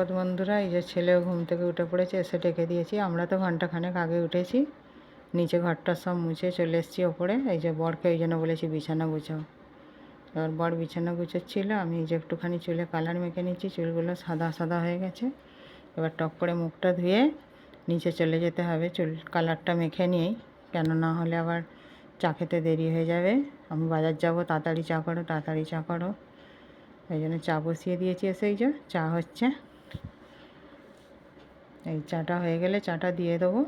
সুপ্রভাত বন্ধুরা। এই যে ছেলেও ঘুম থেকে উঠে পড়েছে, এসে ডেকে দিয়েছি। আমরা তো ঘন্টাখানেক আগে উঠেছি। নিচে ঘরটা সব মুছে চলে এসেছি ওপরে। এই যে বরকে এই জন্য বলেছি বিছানা গুছাও। এবার বর বিছানা গুছোচ্ছিল, আমি এই যে একটুখানি চুলে কালার মেখে নিচ্ছি। চুলগুলো সাদা সাদা হয়ে গেছে। এবার টক করে মুখটা ধুয়ে নিচে চলে যেতে হবে চুল কালারটা মেখে নিয়েই, কেন না হলে আবার চা খেতে দেরি হয়ে যাবে। আমি বাজার যাব, তাড়াতাড়ি চা করো, তাড়াতাড়ি চা করো। এই জন্য চা বসিয়ে দিয়েছি। এসে এই যে চা হচ্ছে। এই চাটা হয়ে গেলে চাটা দিয়ে দেবো,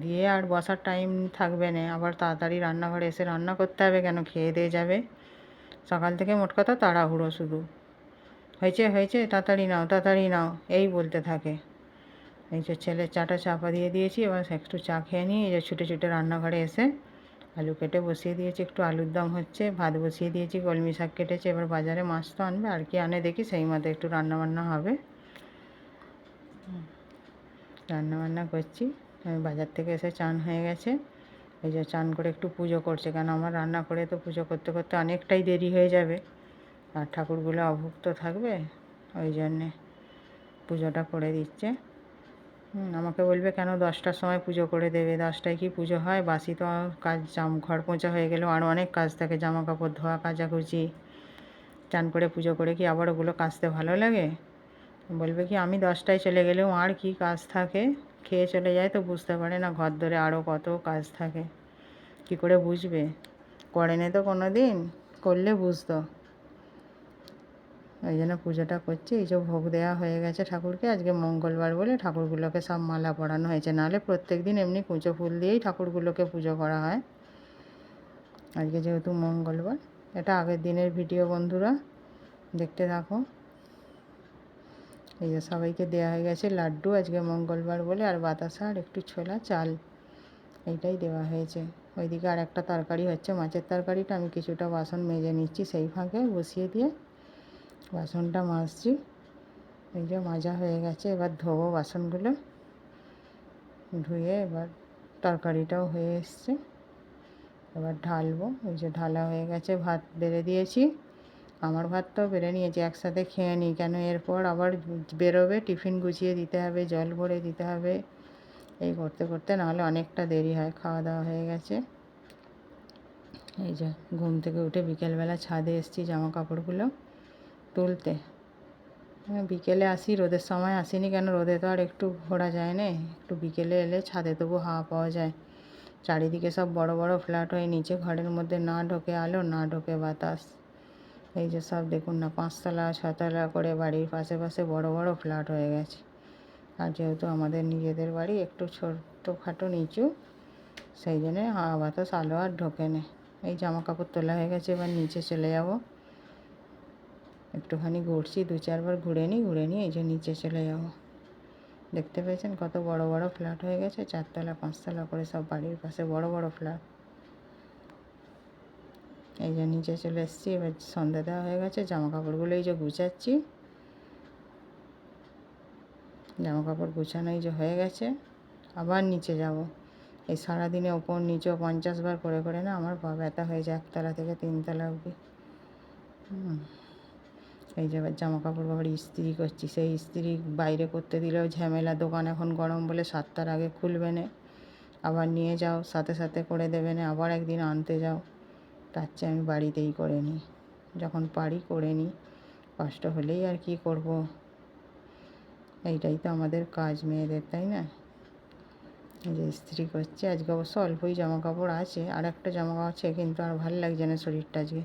দিয়ে আর বসার টাইম থাকবে না। আবার তাড়াতাড়ি রান্নাঘরে এসে রান্না করতে হবে, কেন খেয়ে দিয়ে যাবে। সকাল থেকে মোট কথা তাড়াহুড়ো শুধু। হয়েছে হয়েছে, তাড়াতাড়ি নাও তাড়াতাড়ি নাও, এই বলতে থাকে। এই যে ছেলের চাটা চাপা দিয়ে দিয়েছি, এবার একটু চা খেয়ে নিয়ে এই যে ছুটে ছুটে রান্নাঘরে এসে আলু কেটে বসিয়ে দিয়েছি। একটু আলুর দম হচ্ছে, ভাত বসিয়ে দিয়েছি, কলমি শাক কেটেছে। এবার বাজারে মাছ তো আনবে, আর কি আনে দেখি, সেই মতো একটু রান্নাবান্না হবে। রান্নাবান্না করছি। আমি বাজার থেকে এসে চান হয়ে গেছে। এই যে চান করে একটু পুজো করছে, কারণ আমার রান্না করে তো পুজো করতে করতে অনেকটাই দেরি হয়ে যাবে, আর ঠাকুরগুলো অভুক্ত থাকবে। ওই জন্যে পুজোটা করে দিচ্ছে। আমাকে বলবে কেন 10টার সময় পুজো করে দেবে, 10টায় কি পুজো হয়? বাসি তো কাজ, ঘর পোঁছা হয়ে গেলেও আরও অনেক কাজ থাকে, জামা কাপড় ধোয়া, কাচাকুচি। চান করে পুজো করে কি আবার ওগুলো কাচতে ভালো লাগে? বলবে কি আমি 10টায় চলে গেলেও আর কি কাজ থাকে, খেয়ে চলে যায় তো বুঝতে পারে না ঘর ধরে আরও কত কাজ থাকে। কি করে বুঝবে? করেনি তো কোনো দিন, করলে বুঝতো। ওই জন্য পুজোটা করছি। এই যে ভোগ দেওয়া হয়ে গেছে ঠাকুরকে। আজকে মঙ্গলবার বলে ঠাকুরগুলোকে সব মালা পরানো হয়েছে, নাহলে প্রত্যেক দিন এমনি কুঁচো ফুল দিয়েই ঠাকুরগুলোকে পুজো করা হয়। আজকে যেহেতু মঙ্গলবার, এটা আগের দিনের ভিডিও বন্ধুরা, দেখতে থাকো। এই যে সবাইকে দেওয়া হয়ে গেছে লাড্ডু, আজকে মঙ্গলবার বলে, আর বাতাসা আর একটু ছোলা চাল, এইটাই দেওয়া হয়েছে। ওইদিকে আর একটা তরকারি হচ্ছে, মাছের তরকারিটা। আমি কিছুটা বাসন মেজে নিচ্ছি, সেই ফাঁকে বসিয়ে দিয়ে বাসনটা মাজছি। এই যে মাজা হয়ে গেছে, এবার ধোবো বাসনগুলো। ধুয়ে এবার তরকারিটাও হয়ে এসছে, এবার ঢালবো। এই যে ঢালা হয়ে গেছে, ভাত বেড়ে দিয়েছি। আমার ভাতটাও বেড়ে নিয়েছি, একসাথে খেয়ে নিই, কেন এরপর আবার বেরোবে, টিফিন গুছিয়ে দিতে হবে, জল ভরে দিতে হবে। এই করতে করতে নাহলে অনেকটা দেরি হয়। খাওয়া দাওয়া হয়ে গেছে। এই যে ঘুম থেকে উঠে বিকেলবেলা ছাদে এসেছি জামা কাপড়গুলো তুলতে। বিকেলে আসি, রোদের সময় আসিনি, কেন রোদে তো আর একটু ঘোরা যায় না। একটু বিকেলে এলে ছাদে তবু হাওয়া পাওয়া যায়। চারিদিকে সব বড় বড় ফ্ল্যাট হয়ে, নিচে ঘরের মধ্যে না ঢোকে আলো, না ঢোকে বাতাস। এই যে সব দেখুন না, 5তলা 6তলা করে বাড়ির পাশে পাশে বড় বড় ফ্ল্যাট হয়ে গেছে। আর যেহেতু আমাদের নিজেদের বাড়ি একটু ছোট্টখাটো নিচু, সেই জন্যে হাওয়া বাতাস আলো আর ঢোকে না। এই জামা কাপড় তোলা হয়ে গেছে, এবার নিচে চলে যাব। একটুখানি ঘুরছি, 2-4 বার ঘুরে নিয়ে এই যে নিচে চলে যাব। দেখতে পেয়েছেন কত বড় বড় ফ্ল্যাট হয়ে গেছে, 4তলা 5তলা করে সব বাড়ির পাশে বড় বড় ফ্ল্যাট। এই যে নিচে চলে এসেছি, এবার সন্ধ্যা দেওয়া হয়ে গেছে। জামা কাপড়গুলো এই যে গুছাচ্ছি। জামা কাপড় গুছানো এই যে হয়ে গেছে, আবার নিচে যাব। এই সারাদিনে ওপর নিচেও 50 বার করে করে না আমার পা ব্যথা হয়ে যায়, 1তলা থেকে 3তলা অবধি। এই যে এবার জামা কাপড় আবার ইস্ত্রি করছি। সেই ইস্ত্রি বাইরে করতে দিলেও ঝামেলা, দোকান এখন গরম বলে 7টার আগে খুলবে না, আবার নিয়ে যাও সাথে সাথে করে দেবে না, আবার একদিন আনতে যাও। তার চেয়ে আমি বাড়িতেই করে নিই, যখন পারি করে নিই। কষ্ট হলেই আর কি করব, এইটাই তো আমাদের কাজ মেয়েদের, তাই না? এই যে ইস্ত্রি করছি। আজকে অবশ্য অল্পই জামা কাপড় আছে, আর একটা জামা আছে, কিন্তু আর ভালো লাগছে না শরীরটা আজকে।